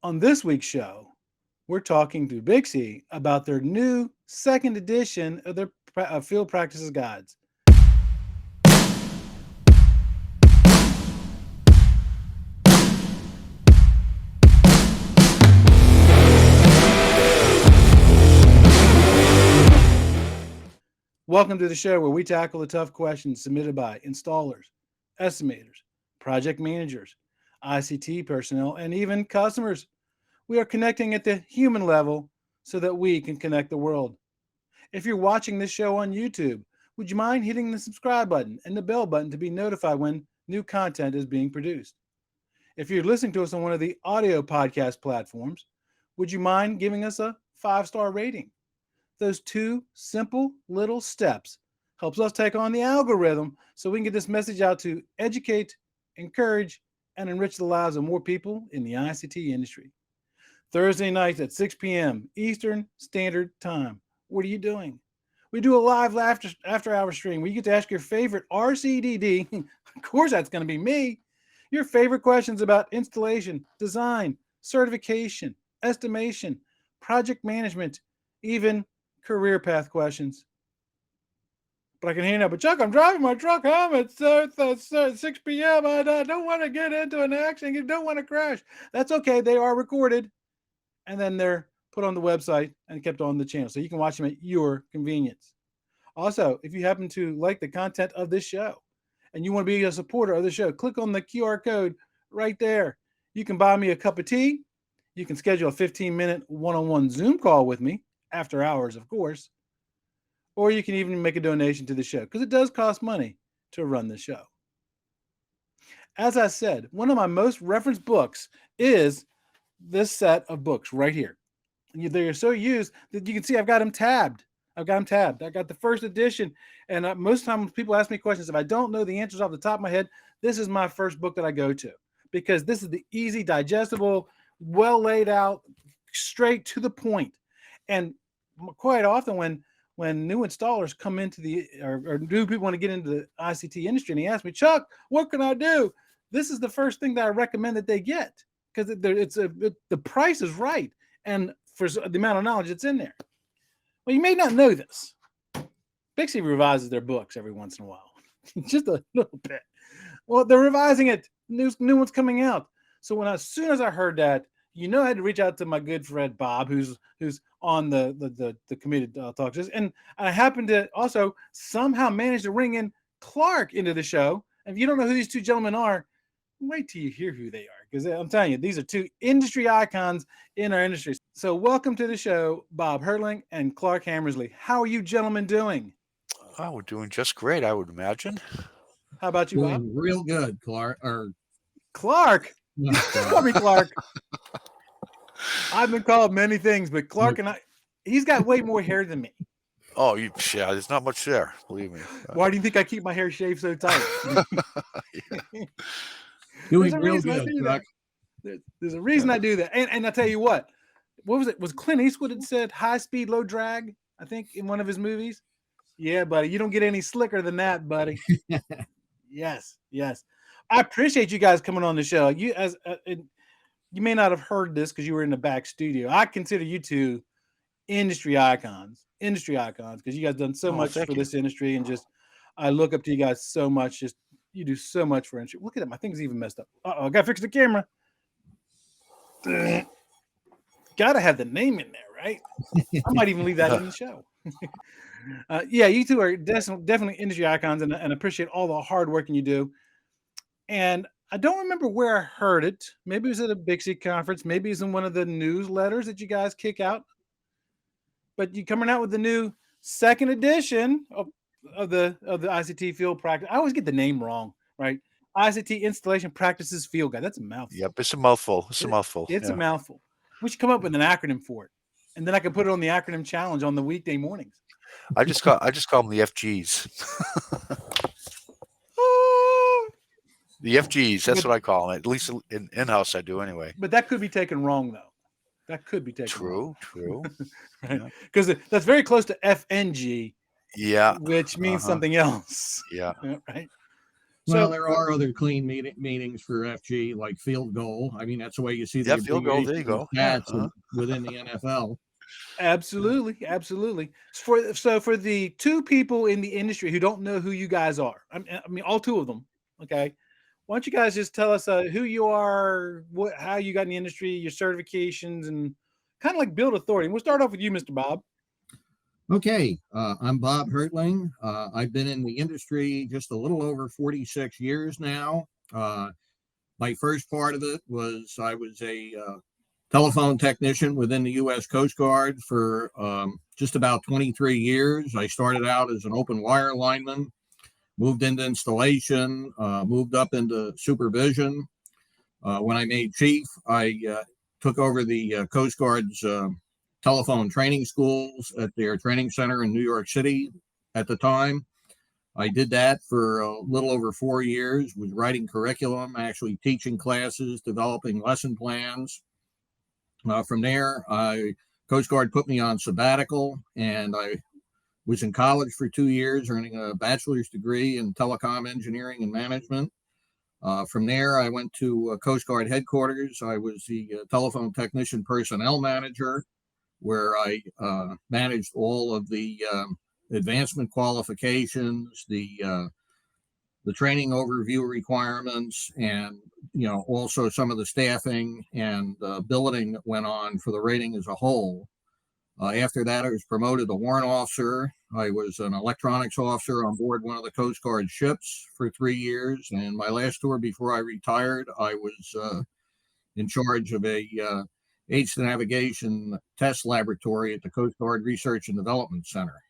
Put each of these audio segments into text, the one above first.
On this week's show, we're talking to BICSI about their new second edition of their field practices guides. Welcome to the show where we tackle the tough questions submitted by installers, estimators, project managers, ICT personnel, and even customers. We are connecting at the human level so that we can connect the world. If you're watching this show on YouTube, would you mind hitting the subscribe button and the bell button to be notified when new content is being produced? If you're listening to us on one of the audio podcast platforms, would you mind giving us a 5-star rating? Those two simple little steps helps us take on the algorithm so we can get this message out to educate, encourage, and enrich the lives of more people in the ICT industry. Thursday nights at 6 p.m. Eastern Standard Time. What are you doing? We do a live after-hour stream where you get to ask your favorite RCDD. Of course, that's going to be me. Your favorite questions about installation, design, certification, estimation, project management, even career path questions. But I can hear now, but Chuck, I'm driving my truck home at 6 p.m. I don't want to get into an accident. You don't want to crash. That's okay. They are recorded. And then they're put on the website and kept on the channel. So you can watch them at your convenience. Also, if you happen to like the content of this show and you want to be a supporter of the show, click on the QR code right there. You can buy me a cup of tea. You can schedule a 15-minute one-on-one Zoom call with me, after hours, of course. Or you can even make a donation to the show because it does cost money to run the show. As I said, one of my most referenced books is this set of books right here. They're so used that you can see I've got them tabbed. I got the first edition. And most times people ask me questions. If I don't know the answers off the top of my head, this is my first book that I go to because this is the easy, digestible, well laid out, straight to the point. And quite often when new installers come into or new people want to get into the ICT industry and he asks me, Chuck, what can I do? This is the first thing that I recommend that they get because the price is right. And for the amount of knowledge that's in there. Well, you may not know this. BICSI revises their books every once in a while. Just a little bit. Well, they're revising it. New one's coming out. So as soon as I heard that, I had to reach out to my good friend Bob, who's on the committee talks, and I happened to also somehow manage to ring in Clarke into the show. And if you don't know who these two gentlemen are, wait till you hear who they are, because I'm telling you, these are two industry icons in our industry. So welcome to the show, Bob Hertling and Clarke Hammersley. How are you gentlemen doing? Oh, we're doing just great, I would imagine. How about you, Bob? Real good, Clarke. Clarke? Call me Clarke. I've been called many things, but Clarke and he's got way more hair than me. Oh, yeah, there's not much there, believe me. Why do you think I keep my hair shaved so tight? Doing real good. There's a reason I do that. And I tell you what was it? Was Clint Eastwood had said high speed, low drag, I think, in one of his movies? Yeah, buddy. You don't get any slicker than that, buddy. Yes. I appreciate you guys coming on the show. You may not have heard this because you were in the back studio. I consider you two industry icons because you guys done so much for this industry, and just I look up to you guys so much. Just you do so much for industry. Look at that, my thing's even messed up. I gotta fix the camera. Gotta have the name in there, right? I might even leave that in the show. You two are definitely industry icons, and appreciate all the hard work you do. And I don't remember where I heard it. Maybe it was at a BICSI conference. Maybe it's in one of the newsletters that you guys kick out. But you're coming out with the new second edition of the ICT Field Practice. I always get the name wrong, right? ICT Installation Practices Field Guide. That's a mouthful. Yep, it's a mouthful. It's a a mouthful. We should come up with an acronym for it, and then I can put it on the acronym challenge on the weekday mornings. I just call them the FGs. The FGs, that's what I call them. At least in-house I do anyway. But that could be taken wrong, though. That could be taken wrong. True. Right? Because that's very close to FNG. Yeah. Which means something else. Yeah. Right. Well, So there are other clean meetings for FG, like field goal. I mean, that's the way you see the Yeah, field goal. There you abbreviation go. Yeah. stats within the NFL. absolutely. For the two people in the industry who don't know who you guys are, I mean all two of them. Okay, why don't you guys just tell us who you are, how you got in the industry, your certifications, and kind of like build authority. We'll start off with you, Mr. Bob. Okay, I'm Bob Hertling. I've been in the industry just a little over 46 years now. My first part of it was I was a telephone technician within the U.S. Coast Guard for just about 23 years. I started out as an open wire lineman, moved into installation, moved up into supervision. When I made chief, I took over the Coast Guard's telephone training schools at their training center in New York City at the time. I did that for a little over 4 years, was writing curriculum, actually teaching classes, developing lesson plans. From there, Coast Guard put me on sabbatical, and I was in college for 2 years, earning a bachelor's degree in telecom engineering and management. From there, I went to Coast Guard headquarters. I was the telephone technician personnel manager, where I managed all of the advancement qualifications, the training overview requirements, and also some of the staffing and billeting that went on for the rating as a whole. After that, I was promoted to warrant officer. I was an electronics officer on board one of the Coast Guard ships for 3 years. And my last tour before I retired, I was in charge of a aids to navigation test laboratory at the Coast Guard Research and Development Center.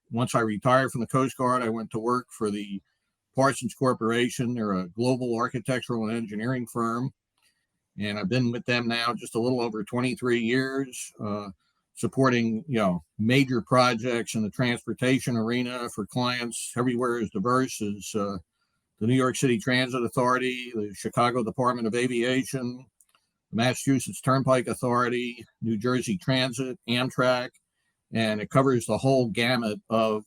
Once I retired from the Coast Guard, I went to work for the Parsons Corporation. They're a global architectural and engineering firm. And I've been with them now just a little over 23 years, supporting, major projects in the transportation arena for clients everywhere as diverse as the New York City Transit Authority, the Chicago Department of Aviation, the Massachusetts Turnpike Authority, New Jersey Transit, Amtrak, and it covers the whole gamut of,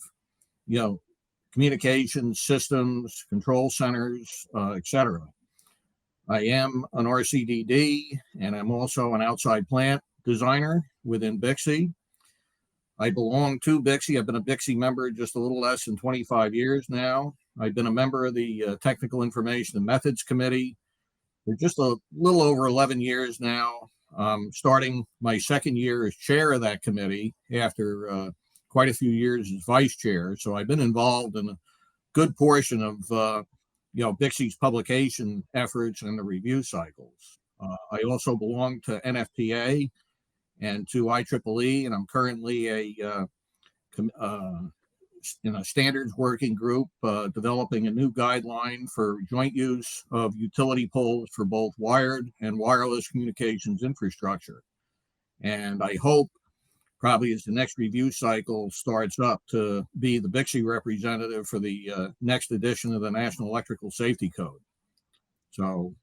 communications systems, control centers, etc. I am an RCDD, and I'm also an outside plant designer within BICSI. I belong to BICSI. I've been a BICSI member just a little less than 25 years now. I've been a member of the Technical Information and Methods Committee for just a little over 11 years now, starting my second year as chair of that committee after quite a few years as vice chair. So I've been involved in a good portion of BICSI's publication efforts and the review cycles. I also belong to NFPA and to IEEE, and I'm currently in a standards working group developing a new guideline for joint use of utility poles for both wired and wireless communications infrastructure. And I hope probably as the next review cycle starts up to be the BICSI representative for the next edition of the National Electrical Safety Code. So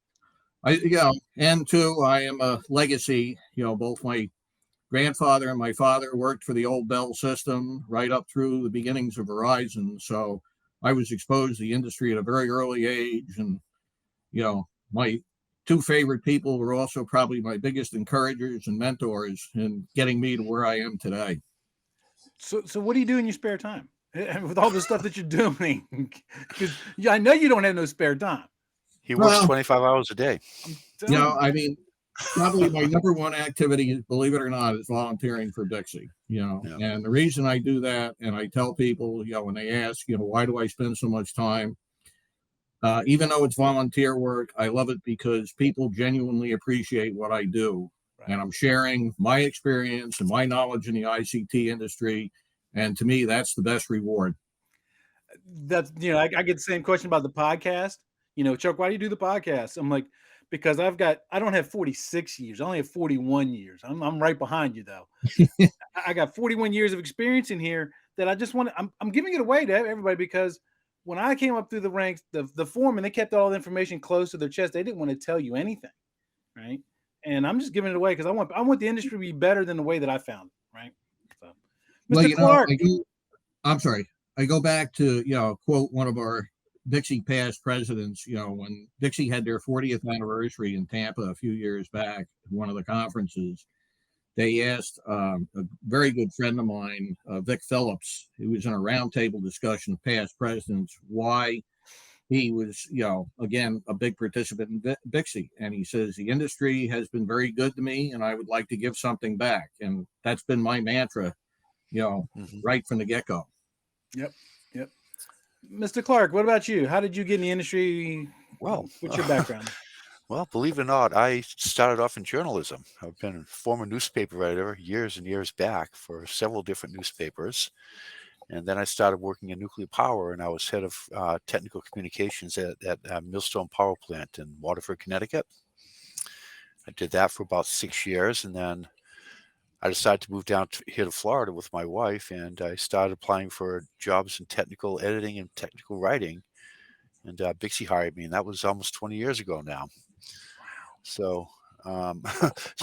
and two, I am a legacy, both my grandfather and my father worked for the old Bell system right up through the beginnings of Verizon. So I was exposed to the industry at a very early age. And, my two favorite people were also probably my biggest encouragers and mentors in getting me to where I am today. So what do you do in your spare time with all the stuff that you're doing? Because I know you don't have no spare time. He works 25 hours a day. I mean, probably my number one activity, believe it or not, is volunteering for BICSI. And the reason I do that, and I tell people, when they ask, why do I spend so much time? Even though it's volunteer work, I love it because people genuinely appreciate what I do. Right. And I'm sharing my experience and my knowledge in the ICT industry. And to me, that's the best reward. That's, I get the same question about the podcast. Chuck, why do you do the podcast? I'm like, because I don't have 46 years. I only have 41 years. I'm right behind you though. I got 41 years of experience in here that I just want to, I'm giving it away to everybody because when I came up through the ranks, the foreman, they kept all the information close to their chest. They didn't want to tell you anything. Right. And I'm just giving it away because I want the industry to be better than the way that I found it. Right. So, Mr. Clarke. I'm sorry. I go back to, quote one of our BICSI past presidents, when BICSI had their 40th anniversary in Tampa a few years back at one of the conferences, they asked a very good friend of mine, Vic Phillips, who was in a roundtable discussion of past presidents, why he was, again, a big participant in BICSI. And he says, the industry has been very good to me, and I would like to give something back. And that's been my mantra, right from the get-go. Yep. Mr. Clarke, what about you? How did you get in the industry? Well, what's your background? Well, believe it or not, I started off in journalism. I've been a former newspaper writer years and years back for several different newspapers. And then I started working in nuclear power, and I was head of technical communications at Millstone Power Plant in Waterford, Connecticut. I did that for about 6 years, and then I decided to move down here to Florida with my wife, and I started applying for jobs in technical editing and technical writing. And BICSI hired me, and that was almost 20 years ago now. So, so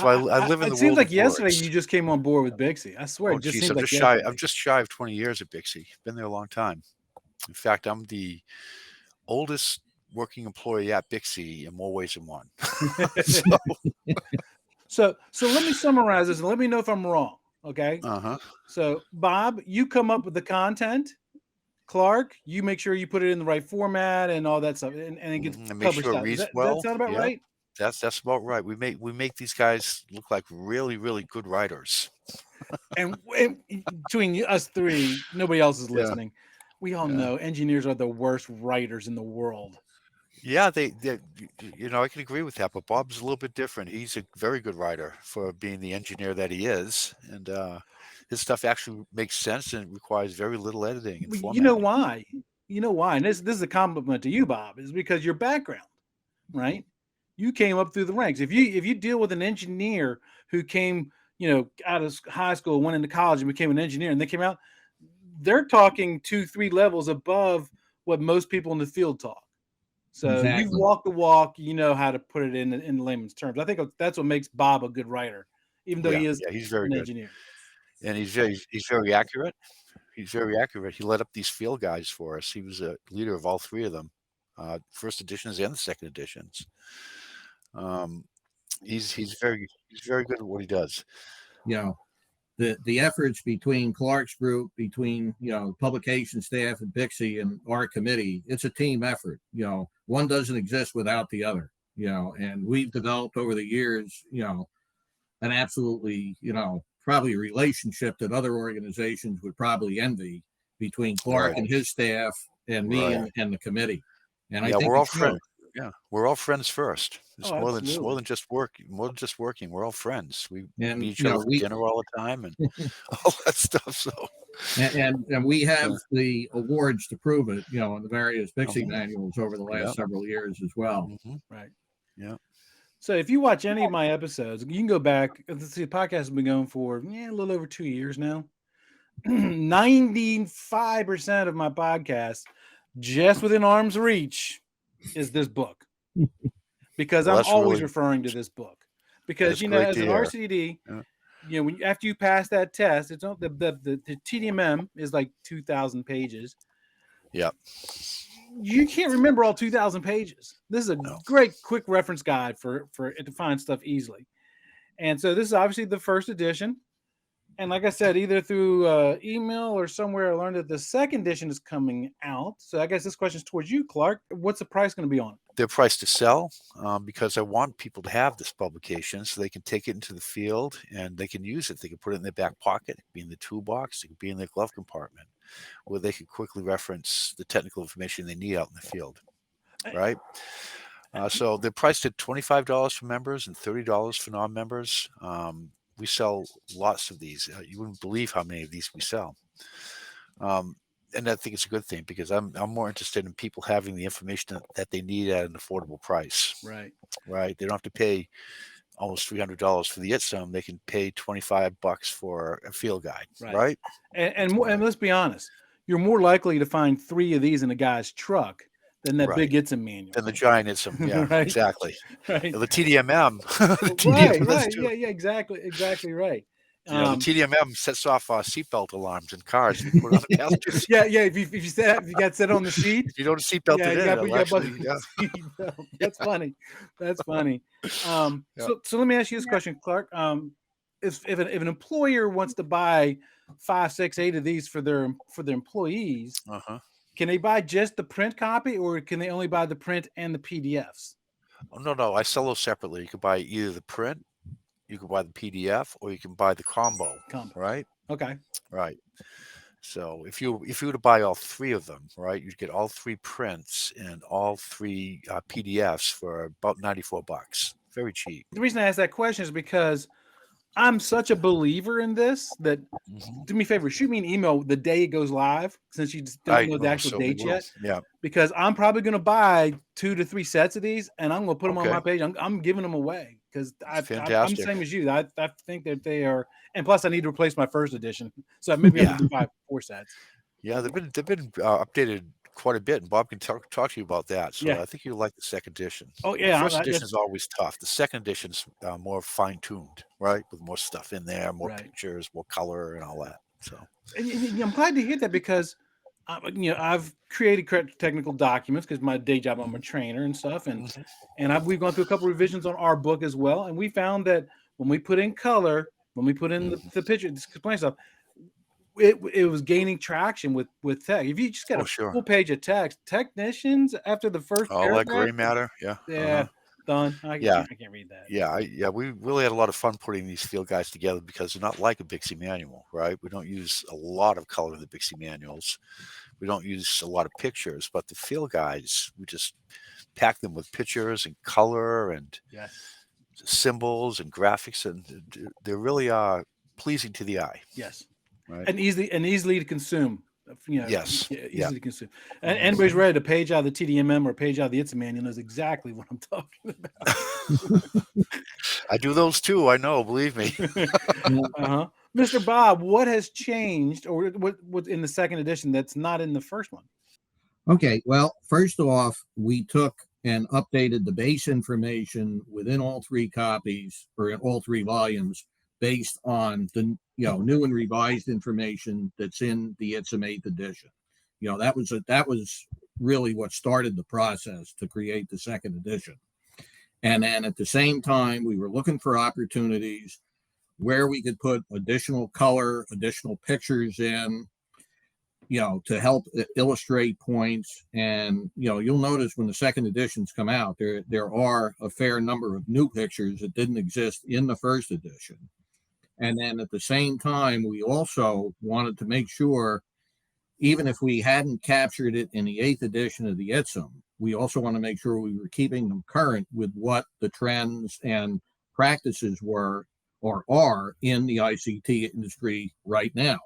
I live in the world. It seems like of yesterday words. you just came on board with BICSI. I swear, Oh, it just geez, seems like yesterday. I'm just shy of 20 years at BICSI. Been there a long time. In fact, I'm the oldest working employee at BICSI in more ways than one. So let me summarize this and let me know if I'm wrong. Okay. So Bob, you come up with the content. Clarke, you make sure you put it in the right format and all that stuff, and it gets and make published sure it out. reads Does well. that sound about right? That's about right. We make these guys look like really, really good writers. and between us three, nobody else is listening. We all know engineers are the worst writers in the world. Yeah, they I can agree with that, but Bob's a little bit different. He's a very good writer for being the engineer that he is, and his stuff actually makes sense and requires very little editing and formatting. You know why? And this is a compliment to you, Bob, is because your background, right? You came up through the ranks. If you deal with an engineer who came, out of high school, went into college and became an engineer, and they came out, they're talking 2-3 levels above what most people in the field talk. So Exactly. You've walked the walk. You know how to put it in layman's terms. I think that's what makes Bob a good writer, even though he's very good. engineer. And he's very accurate. He's very accurate. He led up these field guides for us. He was a leader of all three of them, first editions and the second editions. He's very good at what he does. The efforts between Clarke's group, between publication staff at BICSI and our committee, it's a team effort. One doesn't exist without the other. And we've developed over the years, an absolutely, probably a relationship that other organizations would probably envy between Clarke and his staff and me and the committee. And I think we're all friends. Yeah, we're all friends first. It's more than just work. More than just working. We're all friends. We meet each other for dinner all the time and all that stuff. So, and we have the awards to prove it. In the various BICSI manuals over the last several years as well. Right. Yeah. So if you watch any of my episodes, you can go back. The podcast has been going for a little over 2 years now. 95% of my podcast, just within arm's reach, is this book, because I'm always referring to this book, because as an RCDD, after you pass that test, it's the TDMM is like 2,000 pages. Yeah. You can't remember all 2,000 pages. This is a great quick reference guide for it to find stuff easily. And so this is obviously the first edition. And like I said, either through email or somewhere, I learned that the second edition is coming out. So I guess this question is towards you, Clarke. What's the price going to be on it? They're priced to sell because I want people to have this publication so they can take it into the field and they can use it. They can put it in their back pocket, it can be in the toolbox, it can be in their glove compartment, where they can quickly reference the technical information they need out in the field, right? So they're priced at $25 for members and $30 for non-members. We sell lots of these. You wouldn't believe how many of these we sell. And I think it's a good thing because I'm more interested in people having the information that they need at an affordable price. Right. They don't have to pay almost $300 for the ITSM. They can pay $25 for a field guide. Right. And let's be honest, you're more likely to find 3 of these in a guy's truck than that big ITSM manual. Than the giant ITSM. Yeah, exactly. Right. The TDMM. Right. Yeah, exactly right. Yeah, the TDMM sets off seatbelt alarms in cars if you put it on the passenger seat. Yeah, if you got set on the seat, If you don't seatbelt yeah, it in, it'll actually, yeah. seatbelt. That's funny. That's funny. Yeah. So let me ask you this question, Clark. If an employer wants to buy 5, 6, 8 of these for their employees, Uh-huh. can they buy just the print copy, or can they only buy the print and the PDFs? Oh, no, I sell those separately. You can buy either the print, you can buy the PDF, or you can buy the combo. Right? Okay. Right. So if you were to buy all 3 of them, right, you'd get all 3 prints and all 3 PDFs for about $94. Very cheap. The reason I ask that question is because I'm such a believer in this that, Mhm. do me a favor, shoot me an email the day it goes live, since you just don't know the actual certainly date will. yet. Yeah. Because I'm probably going to buy 2 to 3 sets of these, and I'm going to put them on Okay. my page. I'm giving them away because I'm the Fantastic. same as you. I think that they are, and plus I need to replace my first edition, so maybe I'm Yeah. going to do 4 sets. Yeah, they've been updated quite a bit, and Bob can talk to you about that. So Yeah. I think you'll like the second edition. Oh The yeah, first edition is always tough. The second edition's more fine-tuned, right, with more stuff in there, more Right. pictures, more color, and all that. So And I'm glad to hear that because, I've created technical documents because my day job, I'm a trainer and stuff, and Mhm. we've gone through a couple revisions on our book as well, and we found that when we put in color, when we put in the picture, display stuff, it was gaining traction with tech. If you just got Oh, a sure. full page of text, technicians after the first All that paragraph, gray matter, yeah. yeah, done. I Yeah. can't read that. Yeah, we really had a lot of fun putting these field guides together because they're not like a BICSI manual, right? We don't use a lot of color in the BICSI manuals. We don't use a lot of pictures, but the field guides, we just pack them with pictures and color and Yes. symbols and graphics, and they really are pleasing to the eye. Yes. Right. And easily to consume. Yes. Easy to consume. And anybody's read a page out of the TDMM or a page out of the BICSI manual knows exactly what I'm talking about. I do those too. I know, believe me. Uh-huh. Mr. Bob, what has changed, or what in the second edition that's not in the first one? Okay, well, first off, we took and updated the base information within all 3 copies or in all 3 volumes based on the new and revised information that's in the ITSM 8th edition. That was really what started the process to create the second edition. And then at the same time, we were looking for opportunities where we could put additional color, additional pictures in, to help illustrate points. And, you'll notice when the second editions come out, there are a fair number of new pictures that didn't exist in the first edition. And then at the same time, we also wanted to make sure, even if we hadn't captured it in the 8th edition of the ITSM, we also want to make sure we were keeping them current with what the trends and practices were or are in the ICT industry right now.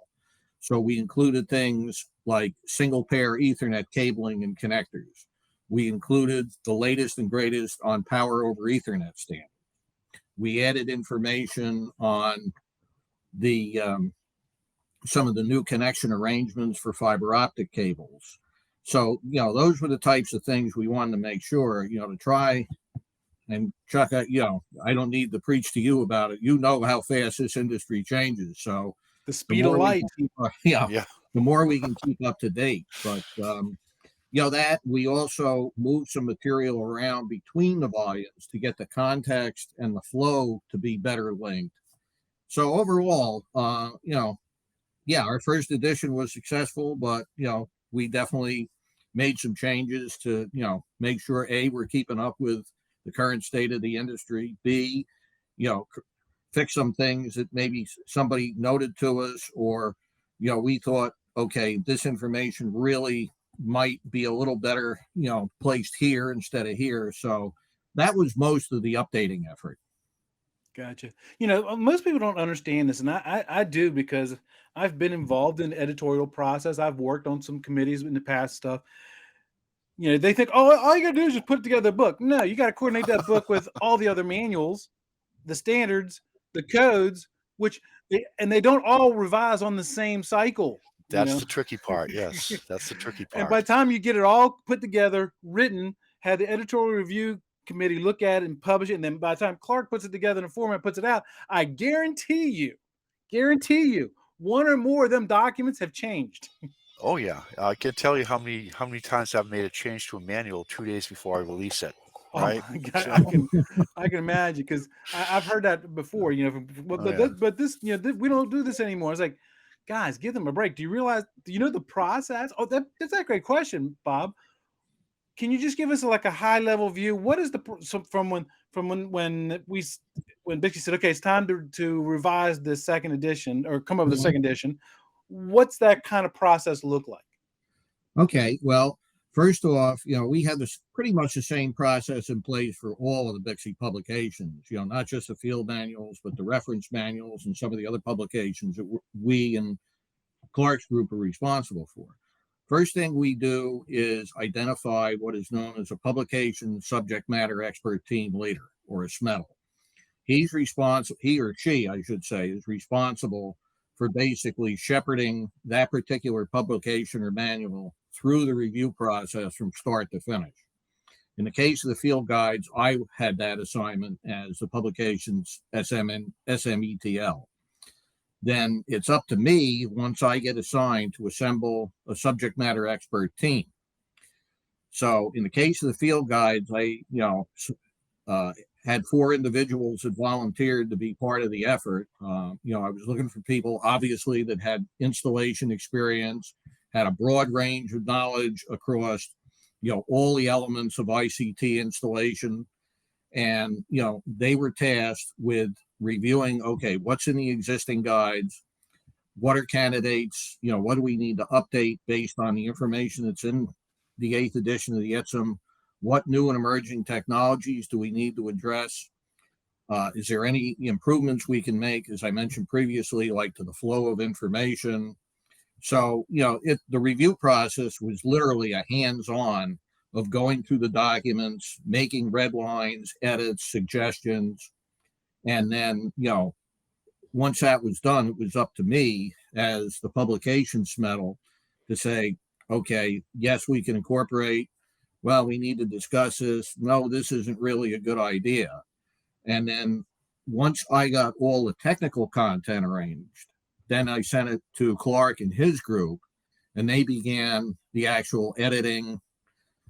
So we included things like single pair Ethernet cabling and connectors. We included the latest and greatest on power over Ethernet standard. We added information on the some of the new connection arrangements for fiber optic cables. So, those were the types of things we wanted to make sure, to try. And Chuck, I don't need to preach to you about it. You know how fast this industry changes. So The speed of light. Yeah. The more we can keep up to date. But, that we also moved some material around between the volumes to get the context and the flow to be better linked. So overall, our first edition was successful, but, we definitely made some changes to, make sure A, we're keeping up with the current state of the industry, B, fix some things that maybe somebody noted to us, or, we thought, okay, this information really might be a little better, placed here instead of here. So that was most of the updating effort. Gotcha. Most people don't understand this, and I do, because I've been involved in the editorial process. I've worked on some committees in the past stuff. They think, oh, all you gotta do is just put together a book. No, you got to coordinate that book with all the other manuals, the standards, the codes, they don't all revise on the same cycle. That's the tricky part. Yes, that's the tricky And by part. the time you get it all put together, written, had the editorial review committee look at it and publish it, and then by the time Clark puts it together in a format, puts it out, I guarantee you guarantee you, one or more of them documents have changed. Oh yeah, I can't tell you how many times I've made a change to a manual 2 days before I release it. Oh Right? my God, So, I can imagine, because I've heard that before. oh, yeah. But this, we don't do this anymore. It's like, guys, give them a break. Do you realize? Do you know the process? Oh, that's a great question, Bob. Can you just give us like a high level view? What is from when BICSI said, okay, it's time to revise the second edition or come up with the Mhm. second edition? What's that kind of process look like? Okay, well, first off, we have this pretty much the same process in place for all of the BICSI publications, not just the field manuals, but the reference manuals and some of the other publications that we and Clarke's group are responsible for. First thing we do is identify what is known as a publication subject matter expert team leader, or a SMETL. He or she, I should say, is responsible for basically shepherding that particular publication or manual through the review process from start to finish. In the case of the field guides, I had that assignment as the publication's SMETL. Then it's up to me, once I get assigned, to assemble a subject matter expert team. So in the case of the field guides, I had 4 individuals that volunteered to be part of the effort. I was looking for people, obviously, that had installation experience, had a broad range of knowledge across, all the elements of ICT installation. And, they were tasked with reviewing, okay, what's in the existing guides? What are candidates? What do we need to update based on the information that's in the 8th edition of the ITSM? What new and emerging technologies do we need to address? Is there any improvements we can make, as I mentioned previously, like to the flow of information? So, the review process was literally a hands-on of going through the documents, making red lines, edits, suggestions. And then, once that was done, it was up to me as the publications SMETL to say, okay, yes, we can incorporate. Well, we need to discuss this. No, this isn't really a good idea. And then once I got all the technical content arranged, then I sent it to Clarke and his group, and they began the actual editing,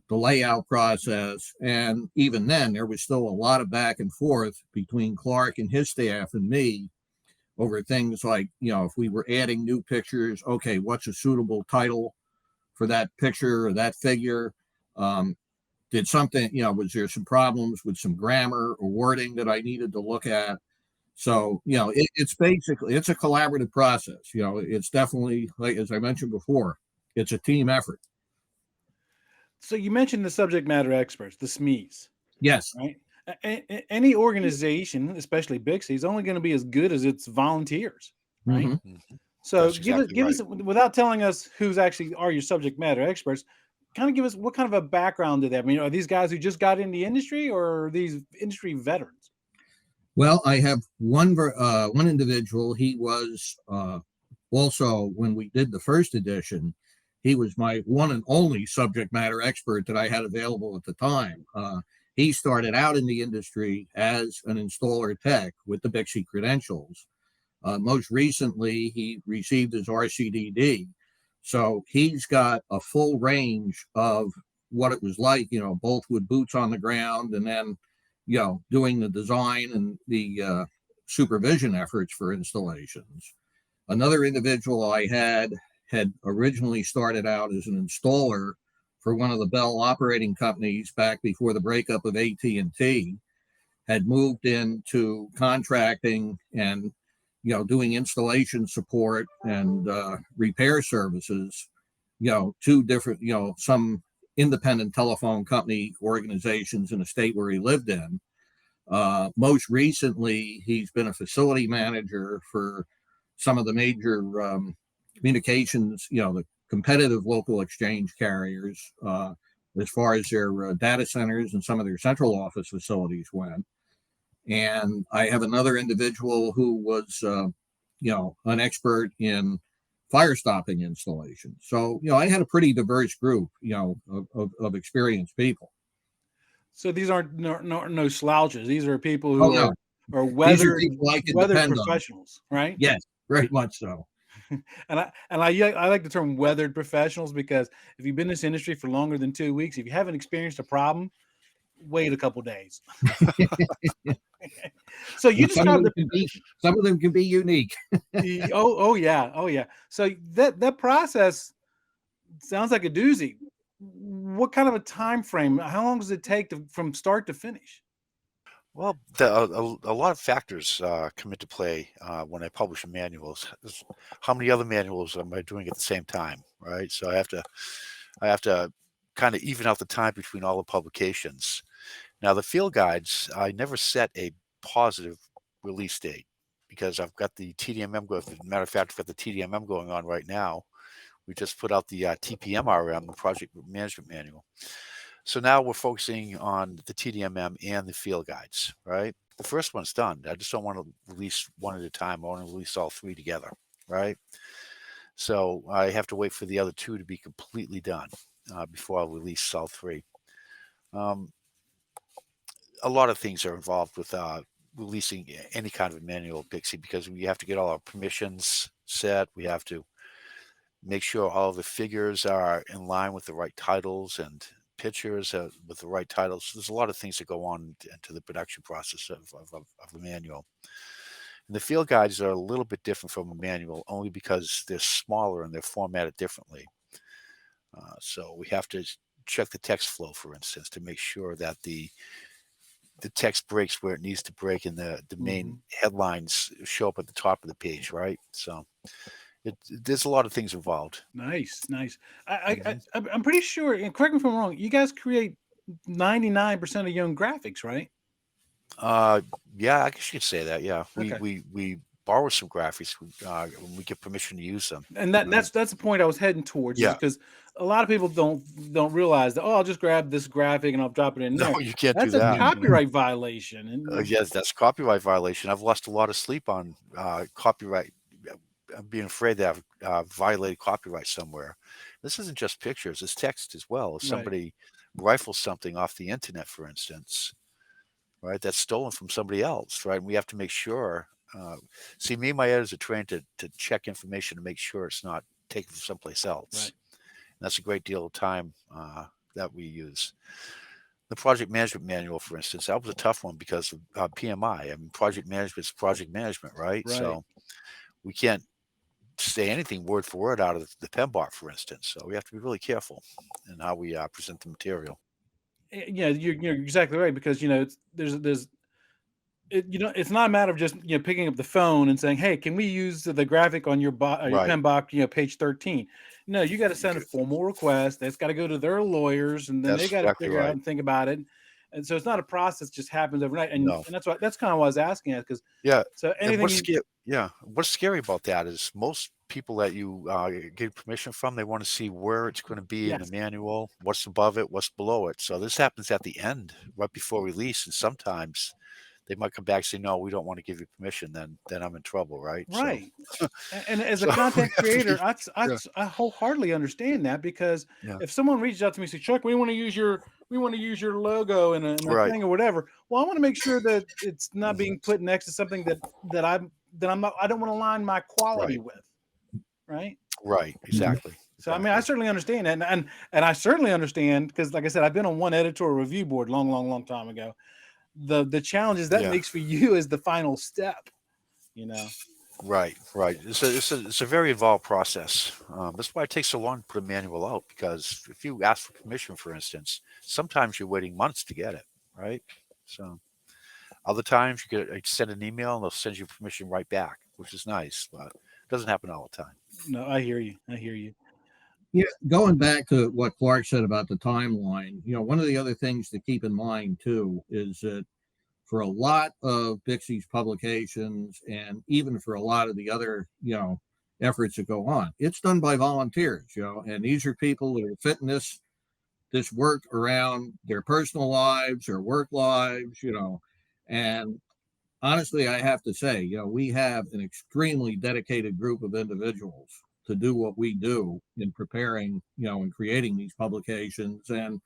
the layout process. And even then, there was still a lot of back and forth between Clarke and his staff and me over things like, if we were adding new pictures, okay, what's a suitable title for that picture or that figure? Did something, was there some problems with some grammar or wording that I needed to look at? So, it's a collaborative process. It's definitely, like, as I mentioned before, it's a team effort. So you mentioned the subject matter experts, the SMEs. Yes. Right. Any organization, especially BICSI, is only going to be as good as its volunteers, right? Mm-hmm. So That's exactly give right. us, without telling us who's actually are your subject matter experts, kind of give us what kind of a background to that. I mean, are these guys who just got in the industry, or are these industry veterans? Well, I have one individual. He was also, when we did the first edition, he was my one and only subject matter expert that I had available at the time. He started out in the industry as an installer tech with the BICSI credentials. Most recently, he received his RCDD. So he's got a full range of what it was like, both with boots on the ground and then, doing the design and the supervision efforts for installations. Another individual I had originally started out as an installer for one of the Bell operating companies back before the breakup of AT&T, had moved into contracting and, doing installation support and repair services, to different, some independent telephone company organizations in the state where he lived in. Most recently, he's been a facility manager for some of the major communications, the competitive local exchange carriers, as far as their data centers and some of their central office facilities went. And I have another individual who was, an expert in fire stopping installation. So, I had a pretty diverse group, of experienced people. So these aren't no slouches. These are people who are These are weathered people I can weathered depend on. professionals, right? Yes, very much so. And I like the term weathered professionals, because if you've been in this industry for longer than 2 weeks, if you haven't experienced a problem, wait a couple days. So you And described the some of them can be unique. oh yeah, oh yeah. So that process sounds like a doozy. What kind of a time frame? How long does it take from start to finish? Well, a lot of factors come into play when I publish a manual. How many other manuals am I doing at the same time, right? So I have to kind of even out the time between all the publications. Now, the field guides, I never set a positive release date because I've got the TDMM going. As a matter of fact, I've got the TDMM going on right now. We just put out the TPMRM, the Project Management Manual. So now we're focusing on the TDMM and the field guides, right? The first one's done. I just don't want to release one at a time. I want to release all three together, right? So I have to wait for the other two to be completely done before I'll release all three. A lot of things are involved with releasing any kind of a manual at BICSI, because we have to get all our permissions set. We have to make sure all the figures are in line with the right titles and pictures with the right titles. So there's a lot of things that go on into the production process of a manual. And the field guides are a little bit different from a manual only because they're smaller and they're formatted differently. So we have to check the text flow, for instance, to make sure that the text breaks where it needs to break and the main headlines show up at the top of the page, right? So there's a lot of things involved. Nice. I'm pretty sure, and correct me if I'm wrong, you guys create 99% of your own graphics, right? Yeah, I guess you could say that. Yeah, Okay. we borrow some graphics when we get permission to use them. And that's the point I was heading towards, is Yeah. because a lot of people don't realize that, oh, I'll just grab this graphic and I'll drop it in No, there. you can't do That's a that. copyright violation. And Yes, that's copyright violation. I've lost a lot of sleep on copyright. I'm being afraid that I've violated copyright somewhere. This isn't just pictures; it's text as well. If right, somebody rifles something off the internet, for instance, right, that's stolen from somebody else, right? And we have to make sure. See, me and my editors are trained to check information to make sure it's not taken from someplace else. right. And that's a great deal of time that we use. The project management manual, for instance, that was a tough one because of PMI. I mean, project management is project management, right? Right. So we can't say anything word for word out of the PEMBOK, for instance. So we have to be really careful in how we present the material. Yeah, you're exactly right, because it's not a matter of just picking up the phone and saying, "Hey, can we use the graphic on your your Right. PMBOK, page 13?" No, you got to send a Okay. formal request. That's got to go to their lawyers, and then they That's got to exactly figure out right. and think about it. And so it's not a process just happens overnight. And No. that's kind of what I was asking, because Yeah. so And anything you what's scary about that is most people that you get permission from, they want to see where it's going to be in the yes, manual, what's above it, what's below it. So this happens at the end, right before release, and sometimes they might come back and say, "No, we don't want to give you permission." Then I'm in trouble, right? So, right. And as a so we content have to creator, be, yeah, I wholeheartedly understand that, because yeah, if someone reaches out to me and says, "Chuck, we want to use your logo in a right, thing or whatever," well, I want to make sure that it's not being put next to something that I'm not, I don't want to align my quality right, with, right? right, Mhm. exactly, So I mean, I exactly. certainly understand that, and I certainly understand, because, like I said, I've been on one editorial review board long time ago. The challenges that Yeah, makes for you is the final step, you know. right, right. It's a very involved process. That's why it takes so long to put a manual out, because if you ask for permission, for instance, sometimes you're waiting months to get it, right? So other times you get send an email and they'll send you permission right back, which is nice, but it doesn't happen all the time. No, I hear you. I hear you. Yeah, going back to what Clark said about the timeline, one of the other things to keep in mind too is that for a lot of BICSI's publications, and even for a lot of the other, efforts that go on, it's done by volunteers, and these are people that are fitting this work around their personal lives or work lives, and honestly, I have to say, we have an extremely dedicated group of individuals to do what we do in preparing, and creating these publications, and,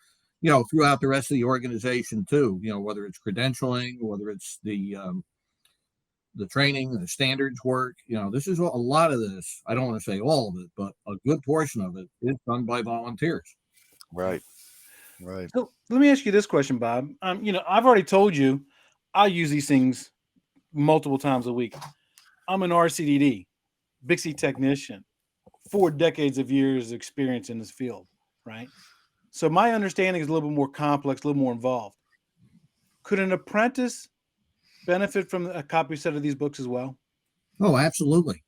throughout the rest of the organization too, whether it's credentialing, whether it's the the training, the standards work. This is a lot of this. I don't want to say all of it, but a good portion of it is done by volunteers. Right. Right. So let me ask you this question, Bob. I've already told you I use these things multiple times a week. I'm an RCDD, BICSI technician, 4 decades of years experience in this field, right? So my understanding is a little bit more complex, a little more involved. Could an apprentice benefit from a copy set of these books as well? Oh, absolutely.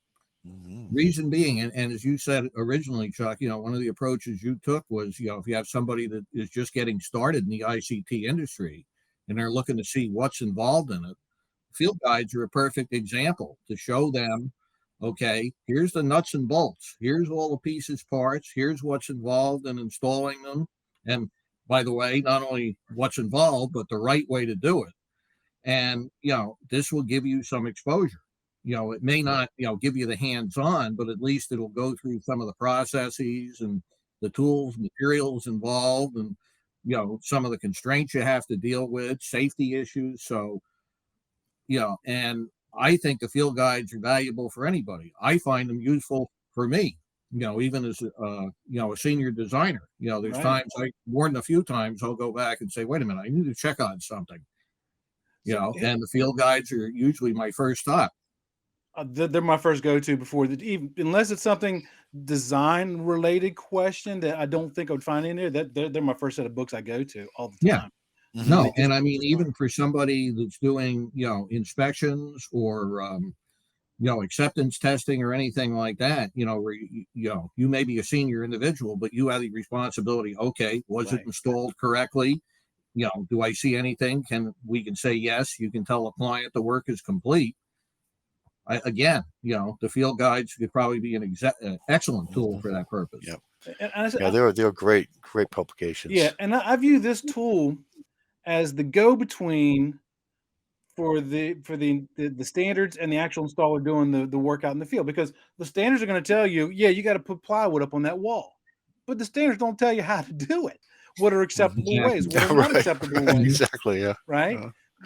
Mm-hmm. Reason being, and as you said originally, Chuck, one of the approaches you took was, if you have somebody that is just getting started in the ICT industry and they're looking to see what's involved in it, field guides are a perfect example to show them, okay, here's the nuts and bolts, here's all the pieces, parts, here's what's involved in installing them. And by the way, not only what's involved, but the right way to do it. And, this will give you some exposure. It may not, give you the hands-on, but at least it'll go through some of the processes and the tools, materials involved, and, some of the constraints you have to deal with, safety issues. So, and I think the field guides are valuable for anybody. I find them useful for me, even as a senior designer. There's Right. times, more than a few times, I'll go back and say, wait a minute, I need to check on something. And the field guides are usually my first stop. They're my first go-to before even unless it's something design related question that I don't think I would find in there. They're my first set of books I go to all the Yeah. time. Mm-hmm. No, and I mean, even for somebody that's doing, inspections or, acceptance testing or anything like that, where, you may be a senior individual, but you have the responsibility. Okay, was it Right. installed correctly? Do I see anything? We can say yes. You can tell a client the work is complete. Again, the field guides could probably be an excellent tool for that purpose. Yep. And They're great publications. Yeah, and I view this tool as the go-between for the standards and the actual installer doing the work out in the field, because the standards are going to tell you, yeah, you got to put plywood up on that wall, but the standards don't tell you how to do it. What are acceptable ways? What are not acceptable ways? Exactly. Yeah. Right.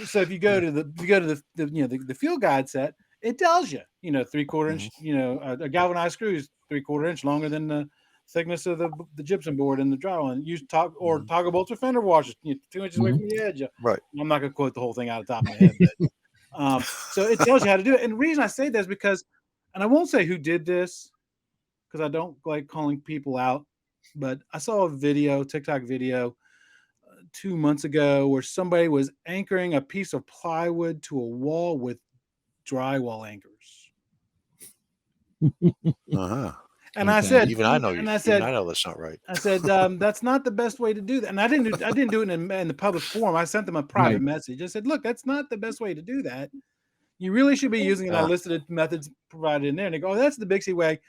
So if you go to the field guide set, it tells you, 3/4 inch, a galvanized screw is 3/4 inch longer than the thickness of the gypsum board in the drywall, and use toggle bolts or fender washers, 2 inches away from the edge. Right. I'm not going to quote the whole thing out of the top of my head, but so it tells you how to do it. And the reason I say that is because, and I won't say who did this because I don't like calling people out, but I saw a video, TikTok video, 2 months ago where somebody was anchoring a piece of plywood to a wall with drywall anchors. Uh-huh. And I said, even I know that's not right. I said, that's not the best way to do that. And I didn't do it in the public forum. I sent them a private message. I said, look, that's not the best way to do that. You really should be using, and I listed methods provided in there. And they go, oh, that's the BICSI way.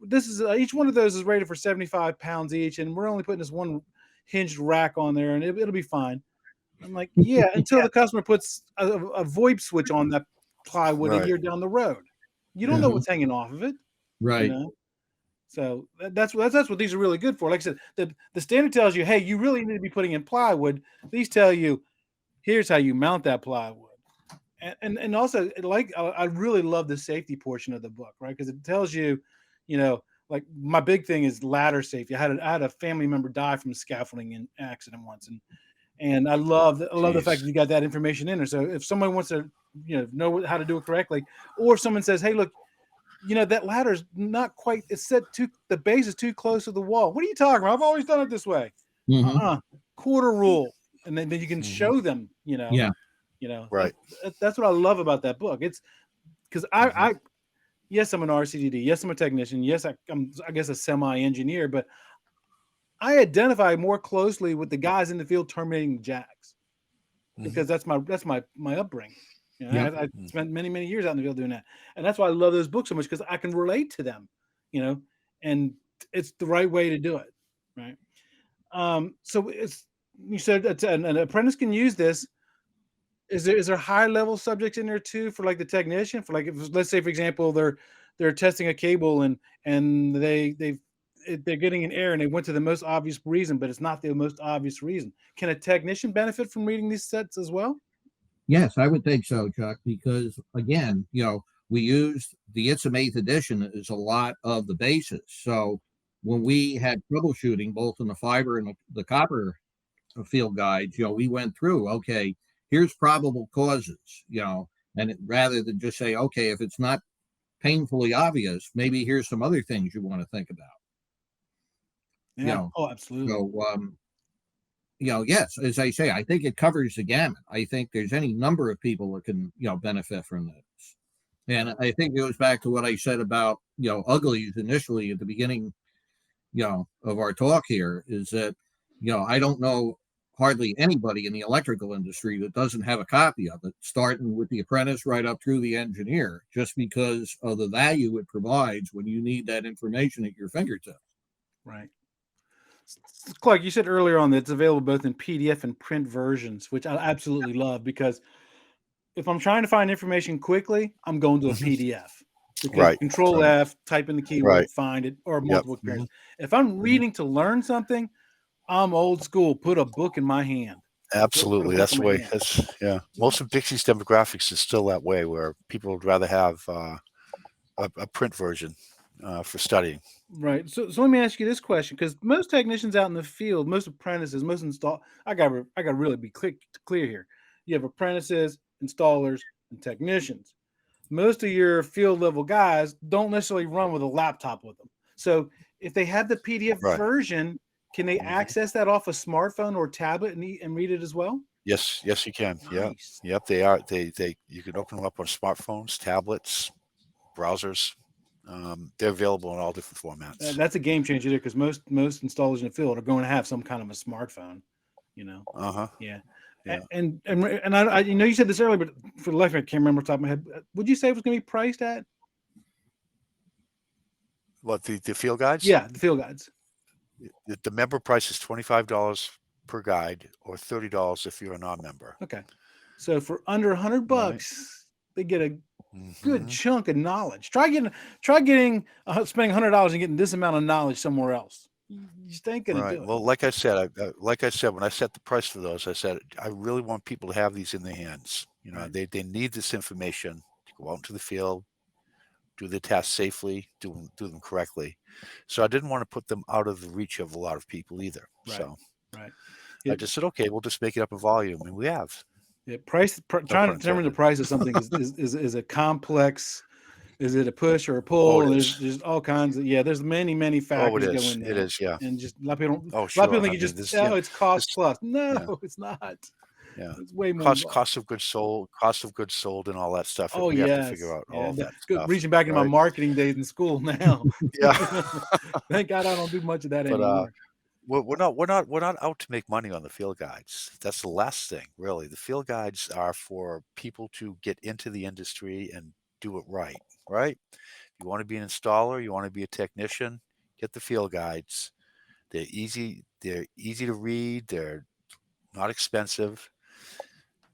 This is each one of those is rated for 75 pounds each, and we're only putting this one hinged rack on there, and it'll be fine. I'm like, yeah, until the customer puts a VoIP switch on that plywood a year down the road. You don't know what's hanging off of it. Right. So that's what these are really good for. Like I said, the standard tells you, hey, you really need to be putting in plywood. These tell you, here's how you mount that plywood. And also, I really love the safety portion of the book, right? Because it tells you, like my big thing is ladder safety. I had a family member die from a scaffolding accident once, and I love the fact that you got that information in there. So if someone wants to, know how to do it correctly, or if someone says, hey, look, that ladder's not quite, it's set the base is too close to the wall. What are you talking about? I've always done it this way. Quarter rule. And then you can show them, Right. That's what I love about that book. It's because yes, I'm an RCDD. Yes, I'm a technician. Yes, I'm, I guess, a semi-engineer, but I identify more closely with the guys in the field terminating jacks because that's my upbringing. I spent many, many years out in the field doing that. And that's why I love those books so much, because I can relate to them, and it's the right way to do it. Right. So you said that an apprentice can use this. Is there high level subjects in there too for like the technician? For like, let's say, for example, they're testing a cable and they're getting an error and they went to the most obvious reason, but it's not the most obvious reason. Can a technician benefit from reading these sets as well? Yes, I would think so, Chuck, because again, we used the ITSM 8th edition as a lot of the basis. So when we had troubleshooting both in the fiber and the copper field guides, we went through, okay, here's probable causes, and rather than just say, okay, if it's not painfully obvious, maybe here's some other things you want to think about. Yeah. Oh, absolutely. So, yes, as I say, I think it covers the gamut. I think there's any number of people that can, benefit from this. And I think it goes back to what I said about, uglies initially at the beginning, of our talk here, is that, I don't know hardly anybody in the electrical industry that doesn't have a copy of it, starting with the apprentice right up through the engineer, just because of the value it provides when you need that information at your fingertips. Right. Clarke, you said earlier on that it's available both in PDF and print versions, which I absolutely love, because if I'm trying to find information quickly, I'm going to a PDF. Because Right. Control F, type in the keyword, Right. find it, or multiple experiences. If I'm reading to learn something, I'm old school. Put a book in my hand. Absolutely. That's the way. Most of BICSI's demographics is still that way, where people would rather have a print version for studying. Right. So let me ask you this question, because most technicians out in the field, most apprentices, most I got to really be clear here. You have apprentices, installers, and technicians. Most of your field level guys don't necessarily run with a laptop with them. So if they have the PDF version, can they access that off a smartphone or tablet and read it as well? Yes, you can. Nice. Yep. They are. You can open them up on smartphones, tablets, browsers. They're available in all different formats. That's a game changer there, because most installers in the field are going to have some kind of a smartphone. Yeah. And I you said this earlier, but for the life of me, I can't remember off the top of my head. Would you say it was going to be priced at? What, the field guides? Yeah, the field guides. The member price is $25 per guide, or $30 if you're a non-member. Okay, so for under $100, they get a good chunk of knowledge. Try getting spending $100 and getting this amount of knowledge somewhere else. You just ain't gonna do it. Well, like I said, when I set the price for those, I said I really want people to have these in their hands. They need this information to go out into the field, do the tasks safely, do them correctly. So I didn't want to put them out of the reach of a lot of people either. So I just said, okay, we'll just make it up in volume, and we have. Yeah, trying to determine the price of something is a complex. Is it a push or a pull? And there's all kinds of there's many factors go in there. It is, yeah. And just a lot of people don't. Oh, sure. A lot of people think it's cost plus. No, it's not. Yeah, it's way more. Cost of goods sold, and all that stuff. Oh, we have to figure out all of that stuff. Reaching back into my marketing days in school now. Yeah. Thank God I don't do much of that anymore. We're not out to make money on the field guides. That's the last thing, really. The field guides are for people to get into the industry and do it right. You want to be an installer, you want to be a technician, get the field guides. They're easy to read, they're not expensive.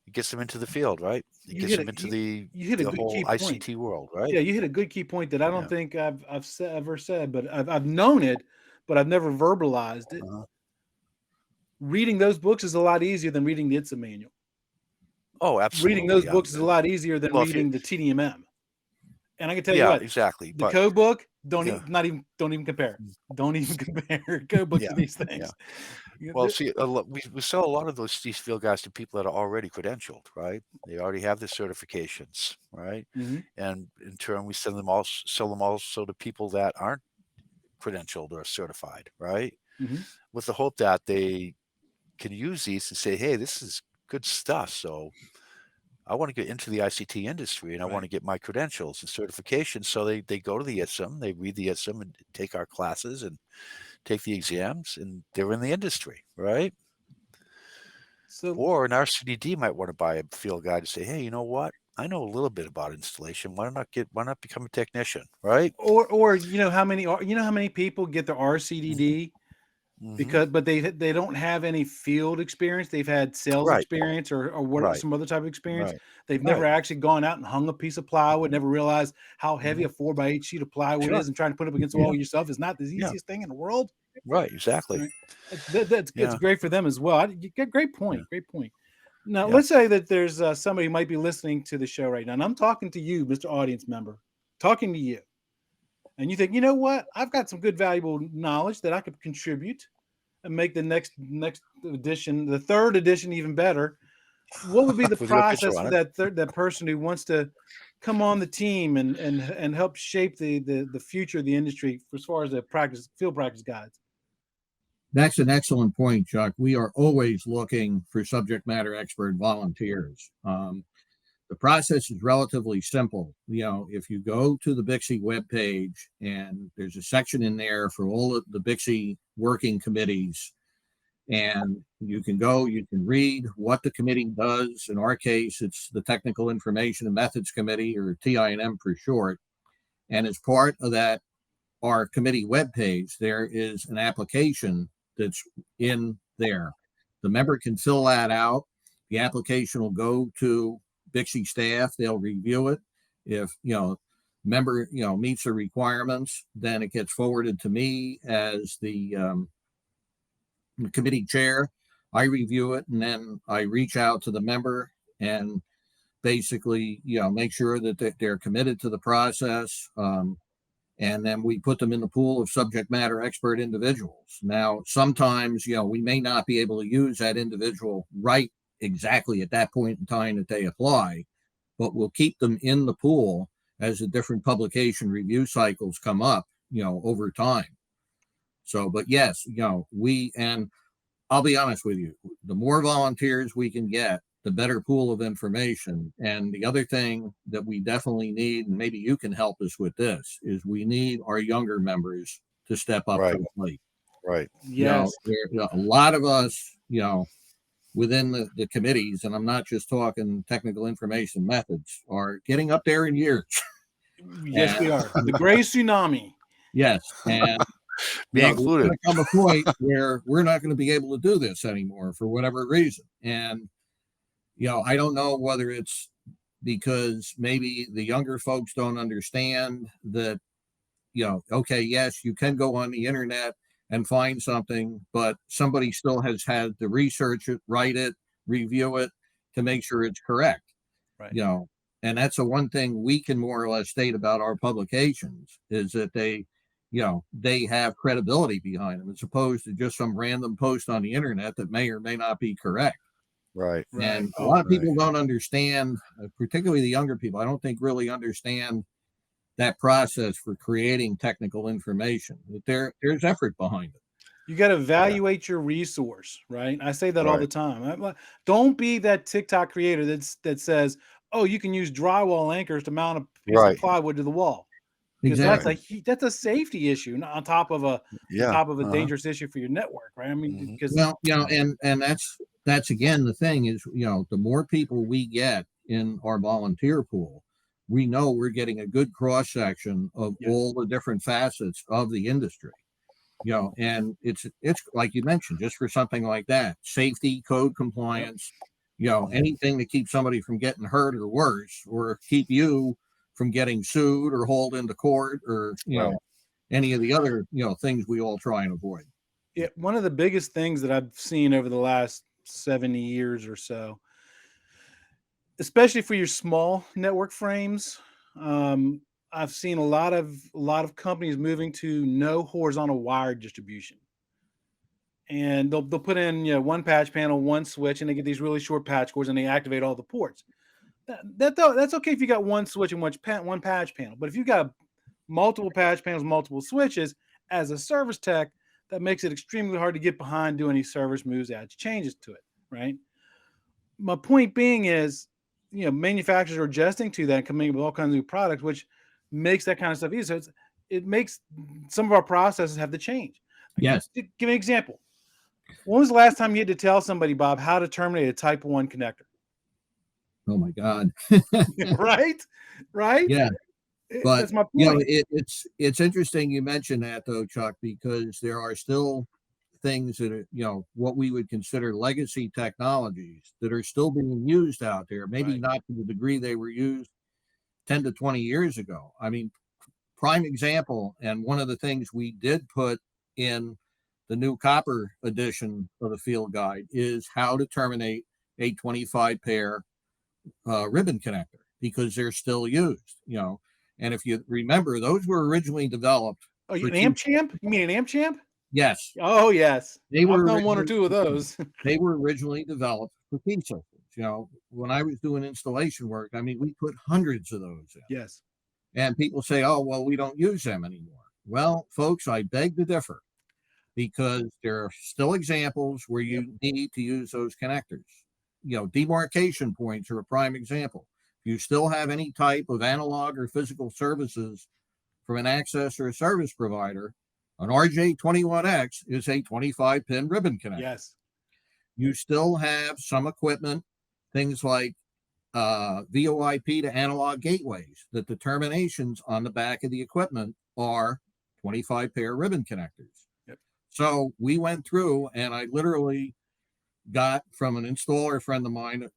It gets them into the field, right? It gets them into the whole ICT world, right? Yeah, you hit a good key point that I don't think I've ever said, but I've known it, but I've never verbalized it. Reading those books is a lot easier than reading the ITSM manual. Oh, absolutely. Reading those books is a lot easier than reading the TDMM. And I can tell you what, exactly. The code book, don't even compare. Don't even compare code books to these things. Yeah. Well, see, we sell a lot of these field guides to people that are already credentialed, right? They already have the certifications, right? And in turn, we sell them also to people that aren't credentialed or certified, right? With the hope that they can use these and say, hey, this is good stuff. So I want to get into the ICT industry, and I want to get my credentials and certifications. So they go to the ITSM, they read the ITSM and take our classes and take the exams, and they're in the industry, right? Or an RCDD might want to buy a field guide and say, hey, you know what? I know a little bit about installation. Why not become a technician, right? Or how many people get their RCDD but they don't have any field experience. They've had sales experience or some other type of experience. They've never actually gone out and hung a piece of plywood, never realized how heavy a 4x8 sheet of plywood is, and trying to put it up against the wall yourself is not the easiest thing in the world. Right, exactly. It's great for them as well. Great point. Now, Yeah. let's say that there's somebody who might be listening to the show right now, and I'm talking to you, Mr. Audience Member, talking to you, and you think, you know what? I've got some good, valuable knowledge that I could contribute and make the next edition, the third edition, even better. What would be the With your picture process on for it. that person who wants to come on the team and help shape the future of the industry as far as the field practice guides? That's an excellent point, Chuck. We are always looking for subject matter expert volunteers. The process is relatively simple. If you go to the BICSI webpage, and there's a section in there for all of the BICSI working committees, and you can read what the committee does. In our case, it's the Technical Information and Methods Committee, or TINM for short. And as part of that, our committee webpage, there is an application that's in there. The member can fill that out. The application will go to BICSI staff. They'll review it. If member meets the requirements, then it gets forwarded to me as the committee chair. I review it, and then I reach out to the member and basically make sure that they're committed to the process. And then we put them in the pool of subject matter expert individuals. Now, sometimes, we may not be able to use that individual right exactly at that point in time that they apply, but we'll keep them in the pool as the different publication review cycles come up, over time. So, but yes, and I'll be honest with you, the more volunteers we can get, the better pool of information. And the other thing that we definitely need, and maybe you can help us with this, is we need our younger members to step up to the plate. Right. Yes. A lot of us, within the committees, and I'm not just talking technical information methods, are getting up there in years. Yes, we are. The gray tsunami. Yes. And Me included. There's going to come a point where we're not going to be able to do this anymore for whatever reason. And I don't know whether it's because maybe the younger folks don't understand that, okay, yes, you can go on the internet and find something, but somebody still has had to research it, write it, review it to make sure it's correct. Right. And that's the one thing we can more or less state about our publications, is that they have credibility behind them, as opposed to just some random post on the internet that may or may not be correct. Right. And a lot of people don't understand, particularly the younger people, I don't think really understand that process for creating technical information. That there's effort behind it. You got to evaluate your resource, right? I say that all the time. Don't be that TikTok creator that says, "Oh, you can use drywall anchors to mount a piece of plywood to the wall," because that's a safety issue on top of a dangerous issue for your network, right? I mean, because and that's again the thing is, the more people we get in our volunteer pool, we know we're getting a good cross section of all the different facets of the industry. And it's like you mentioned, just for something like that, safety, code compliance, anything to keep somebody from getting hurt or worse, or keep you from getting sued or hauled into court, or any of the other things we all try and avoid. Yeah, one of the biggest things that I've seen over the last 70 years or so, especially for your small network frames, I've seen a lot of companies moving to no horizontal wire distribution, and they'll put in one patch panel, one switch, and they get these really short patch cords, and they activate all the ports. That's okay if you got one switch and one patch panel, but if you got multiple patch panels, multiple switches, as a service tech, that makes it extremely hard to get behind, do any service moves, adds changes to it, right? My point being is, manufacturers are adjusting to that and coming up with all kinds of new products, which makes that kind of stuff easy. So it makes some of our processes have to change. Yes. Give me an example. When was the last time you had to tell somebody, Bob, how to terminate a type 1 connector? Oh my God. Right? Yeah. But that's my point. It's interesting you mentioned that, though, Chuck, because there are still things that are, what we would consider legacy technologies that are still being used out there, maybe not to the degree they were used 10 to 20 years ago. I mean, prime example, and one of the things we did put in the new copper edition of the field guide is how to terminate a 25 pair ribbon connector because they're still used, And if you remember, those were originally developed. Oh, for an amp champ? You mean an amp champ? Yes. Oh, yes. They I've were done one or two of those. They were originally developed for key systems. When I was doing installation work, I mean, we put hundreds of those in. Yes. And people say, oh, well, we don't use them anymore. Well, folks, I beg to differ because there are still examples where you need to use those connectors. Demarcation points are a prime example. If you still have any type of analog or physical services from an access or a service provider, an RJ21X is a 25-pin ribbon connector. Yes. You still have some equipment, things like VoIP to analog gateways, that the terminations on the back of the equipment are 25 pair ribbon connectors. Yep. So we went through and I literally got from an installer friend of mine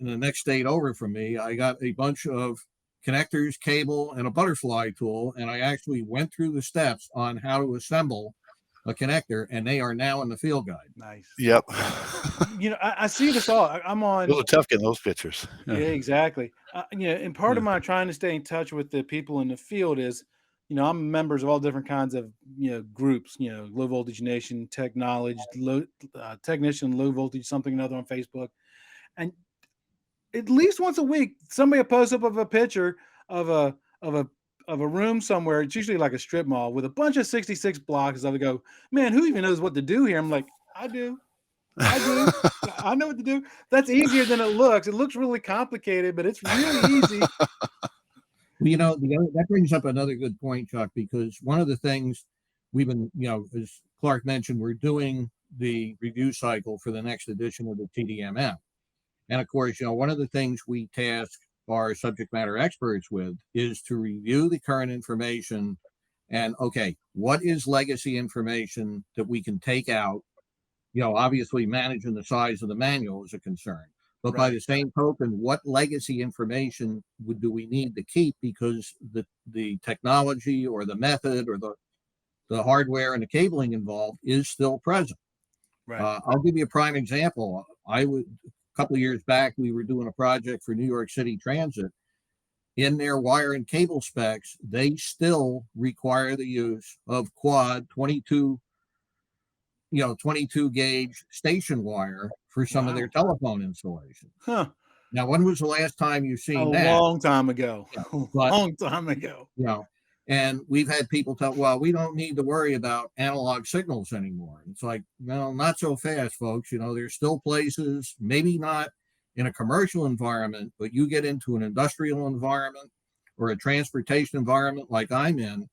in the next state over from me, I got a bunch of connectors, cable, and a butterfly tool. And I actually went through the steps on how to assemble a connector, and they are now in the field guide. Nice. Yep. I see this all. I'm on. Those are tough getting those pictures. Yeah, exactly. And part of my trying to stay in touch with the people in the field is, I'm members of all different kinds of, groups, Low Voltage Nation, Tech Knowledge, Technician, Low Voltage, something or another on Facebook. And at least once a week, somebody will post up of a picture of a room somewhere. It's usually like a strip mall with a bunch of 66 blocks. I would go, man, who even knows what to do here? I'm like, I do. I know what to do. That's easier than it looks. It looks really complicated, but it's really easy. Well, that brings up another good point, Chuck, because one of the things we've been, as Clarke mentioned, we're doing the review cycle for the next edition of the TDMM. And of course, one of the things we task our subject matter experts with is to review the current information and, okay, what is legacy information that we can take out? Obviously managing the size of the manual is a concern, but by the same token, what legacy information do we need to keep because the technology or the method or the hardware and the cabling involved is still present. Right. I'll give you a prime example. A couple of years back, we were doing a project for New York City Transit. In their wire and cable specs, they still require the use of quad 22 gauge station wire for some of their telephone installations. Huh. Now, when was the last time you've seen that? A long time ago. Long time ago. And we've had people tell, well, we don't need to worry about analog signals anymore. It's like, well, not so fast, folks. There's still places, maybe not in a commercial environment, but you get into an industrial environment or a transportation environment like I'm in,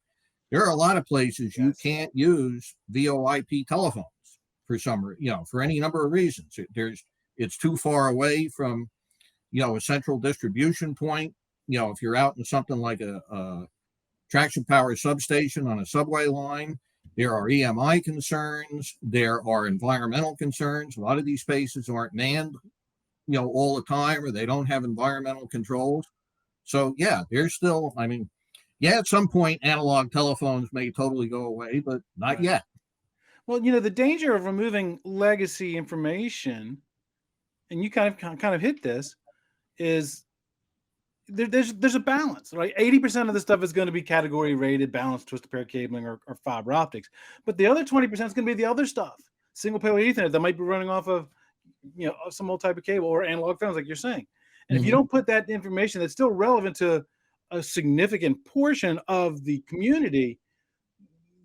there are a lot of places you can't use VoIP telephones for for any number of reasons. It's too far away from, a central distribution point. If you're out in something like a traction power substation on a subway line, there are EMI concerns, there are environmental concerns. A lot of these spaces aren't manned, all the time, or they don't have environmental controls. So there's still, at some point analog telephones may totally go away, but not yet. Well, the danger of removing legacy information, and you kind of hit this, is there's a balance, right? 80% of the stuff is going to be category rated, balanced, twisted pair cabling, or fiber optics. But the other 20% is going to be the other stuff, single pair Ethernet that might be running off of, some old type of cable or analog phones, like you're saying. And if you don't put that information that's still relevant to a significant portion of the community,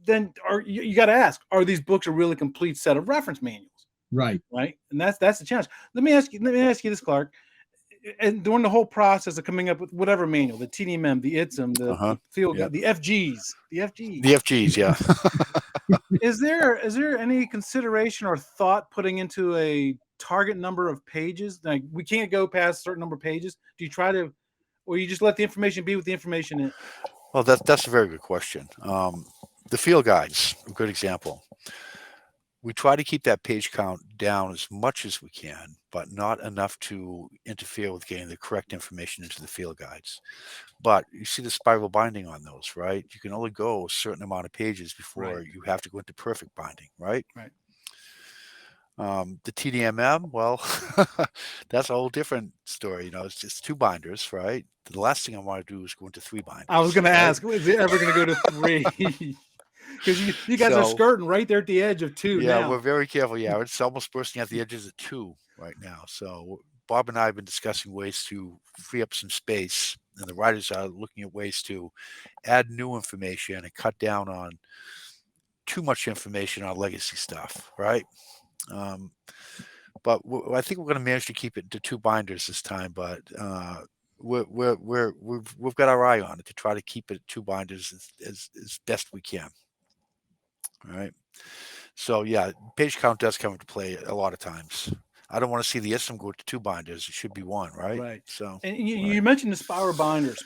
then you got to ask, are these books a really complete set of reference manuals? Right. And that's the challenge. Let me ask you this, Clarke. And during the whole process of coming up with whatever manual, the TDMM, the ITSM, the field guide, the FGs, yeah. is there any consideration or thought putting into a target number of pages? Like, we can't go past a certain number of pages. Do you try to, or you just let the information be with the information in? Well, that's a very good question. The field guides, a good example. We try to keep that page count down as much as we can, but not enough to interfere with getting the correct information into the field guides. But you see the spiral binding on those, right? You can only go a certain amount of pages before you have to go into perfect binding, right? Right. The TDMM, well, that's a whole different story. You know, it's just 2 binders, right? The last thing I want to do is go into 3 binders. I was going to right? ask, is it ever going to go to 3? Because you guys are So- skirting right there at the edge of 2 Yeah, now. we're very careful. Yeah, it's almost bursting at the edges of 2 right now. So Bob and I have been discussing ways to free up some space, and the writers are looking at ways to add new information and cut down on too much information on legacy stuff, right? But I think we're going to manage to keep it to 2 binders this time. But we've got our eye on it to try to keep it at 2 binders as best we can. All right. So yeah, page count does come into play a lot of times. I don't want to see the ISM go to 2 binders. It should be 1, right? Right. So And you mentioned the spiral binders.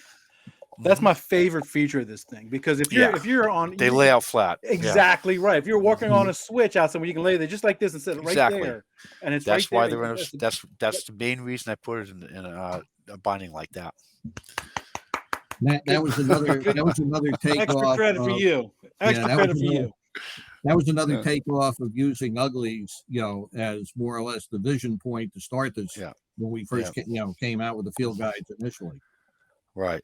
That's my favorite feature of this thing, because if you're on, they lay out flat. Exactly right. If you're working on a switch out somewhere, you can lay there just like this and set it right there, and it's That's right why there. they're in that's the main reason I put it in a binding like that. That was another takeoff. Extra credit for you. Extra credit for you. That was another takeoff of using uglies, as more or less the vision point to start this. Yeah. When we first came out with the field guides initially. Right.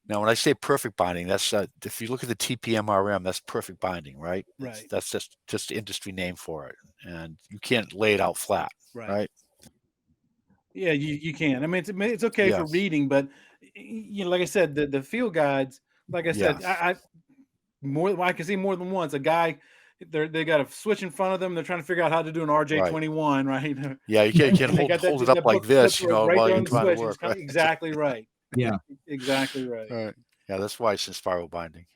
Now, when I say perfect binding, that's if you look at the TPMRM, that's perfect binding, right? Right. That's just the industry name for it, and you can't lay it out flat, right? Yeah, you can. I mean, it's okay for reading, but like I said, the field guides, like I said, I can see more than once a guy. They got a switch in front of them. They're trying to figure out how to do an RJ21, right? Yeah, you can't hold it up like this, while you're trying to work. Right? Exactly right. Yeah, exactly right. All right. Yeah, that's why it's in spiral binding.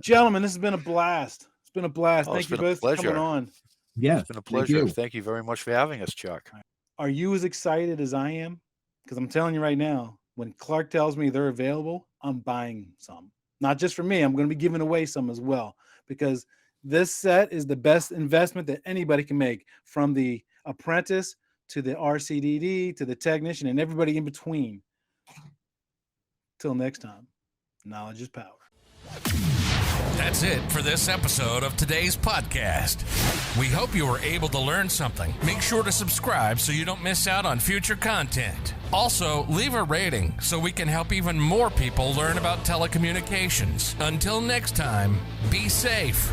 Gentlemen, this has been a blast. It's been a blast. Thank you both for coming on. Yeah, it's been a pleasure. Thank you very much for having us, Chuck. Are you as excited as I am? Because I'm telling you right now, when Clarke tells me they're available, I'm buying some. Not just for me. I'm going to be giving away some as well, because this set is the best investment that anybody can make, from the apprentice to the RCDD to the technician and everybody in between. Till next time, knowledge is power. That's it for this episode of today's podcast. We hope you were able to learn something. Make sure to subscribe so you don't miss out on future content. Also, leave a rating so we can help even more people learn about telecommunications. Until next time, be safe.